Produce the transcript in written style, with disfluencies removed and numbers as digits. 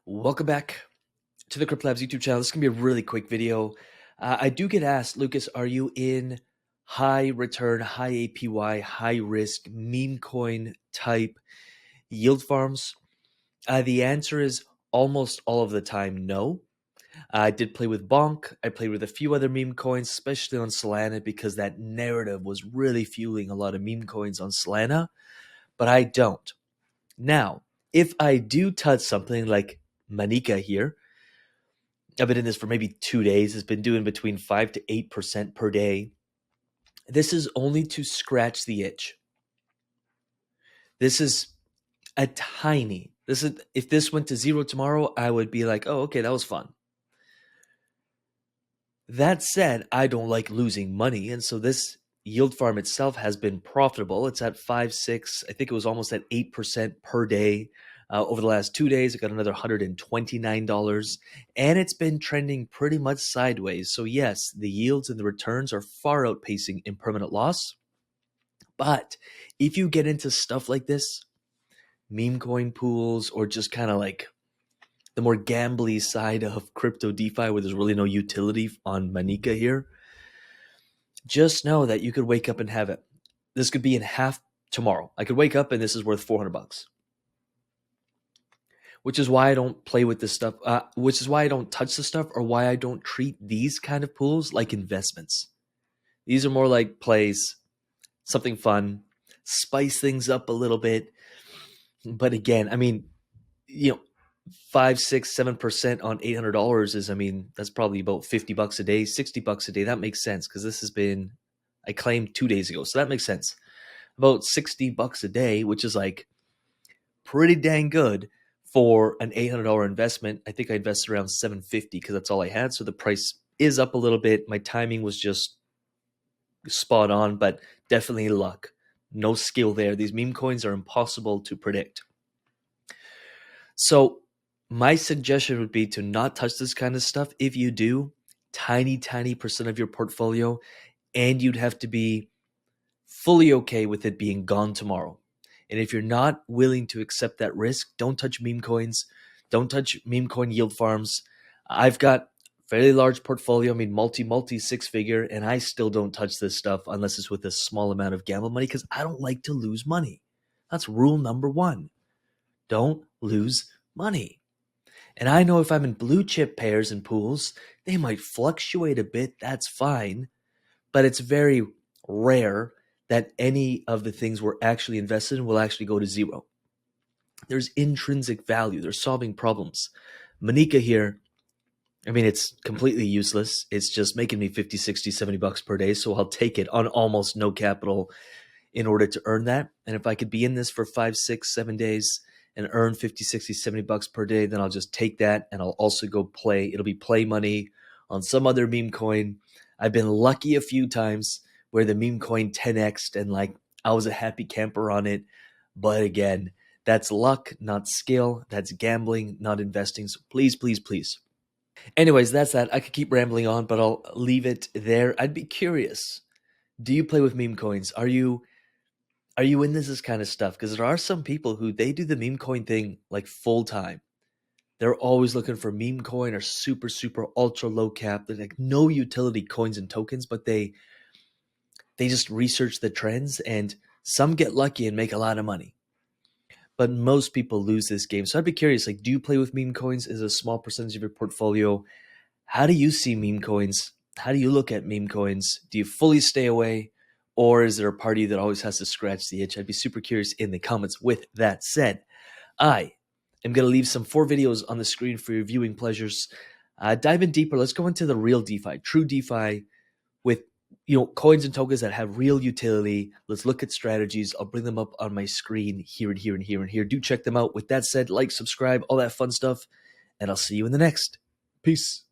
Welcome back to the CryptoLabs YouTube channel. This is going to be a really quick video. I do get asked, Lucas, are you in high return, high APY, high risk meme coin type yield farms? The answer is almost all of the time no. I did play with Bonk. I played with a few other meme coins, especially on Solana, because that narrative was really fueling a lot of meme coins on Solana, but I don't. Now, if I do touch something like Manika here, I've been in this for maybe 2 days. It's been doing between 5 to 8% per day. This is only to scratch the itch. This is a tiny. If this went to zero tomorrow, I would be like, oh, okay, that was fun. That said, I don't like losing money. And so this yield farm itself has been profitable. It's at 5, 6, I think it was almost at 8% per day. Over the last 2 days, it got another $129, and it's been trending pretty much sideways. So yes, the yields and the returns are far outpacing impermanent loss. But if you get into stuff like this, meme coin pools, or just kind of like the more gambly side of crypto DeFi where there's really no utility on Manika here, just know that you could wake up and have it. This could be in half tomorrow. I could wake up and this is worth $400. Which is why I don't play with this stuff, which is why I don't touch the stuff, or why I don't treat these kind of pools like investments. These are more like plays, something fun, spice things up a little bit. But again, I mean, 5, 6, 7% on $800 is, that's probably about $50 a day, $60 a day. That makes sense because this has been, I claimed 2 days ago. So that makes sense. About $60 a day, which is like pretty dang good for an $800 investment. I think I invested around $750 because that's all I had. So the price is up a little bit. My timing was just spot on, but definitely luck. No skill there. These meme coins are impossible to predict. So my suggestion would be to not touch this kind of stuff. If you do, tiny percent of your portfolio, and you'd have to be fully okay with it being gone tomorrow. And if you're not willing to accept that risk, don't touch meme coins. Don't touch meme coin yield farms. I've got fairly large portfolio, multi 6-figure, and I still don't touch this stuff unless it's with a small amount of gamble money because I don't like to lose money. That's rule number 1. Don't lose money. And I know if I'm in blue chip pairs and pools, they might fluctuate a bit. That's fine. But it's very rare that any of the things we're actually invested in will actually go to zero. There's intrinsic value. They're solving problems. Manika here, it's completely useless. It's just making me 50, 60, $70 per day. So I'll take it on almost no capital in order to earn that. And if I could be in this for 5, 6, 7 days and earn 50, 60, $70 per day, then I'll just take that and I'll also go play. It'll be play money on some other meme coin. I've been lucky a few times where the meme coin 10x'd and I was a happy camper on it. But again, that's luck, not skill. That's gambling, not investing. So please, please, please. Anyways, that's that. I could keep rambling on, but I'll leave it there. I'd be curious. Do you play with meme coins? Are you in this kind of stuff? Because there are some people who they do the meme coin thing like full time. They're always looking for meme coin or super ultra low cap. They're like no utility coins and tokens, but they just research the trends, and some get lucky and make a lot of money. But most people lose this game. So I'd be curious, do you play with meme coins? Is a small percentage of your portfolio? How do you see meme coins? How do you look at meme coins? Do you fully stay away? Or is there a party that always has to scratch the itch? I'd be super curious in the comments. With that said, I am going to leave some 4 videos on the screen for your viewing pleasures. Dive in deeper. Let's go into the real DeFi, true DeFi with coins and tokens that have real utility. Let's look at strategies. I'll bring them up on my screen here and here and here and here. Do check them out. With that said, like, subscribe, all that fun stuff, and I'll see you in the next. Peace.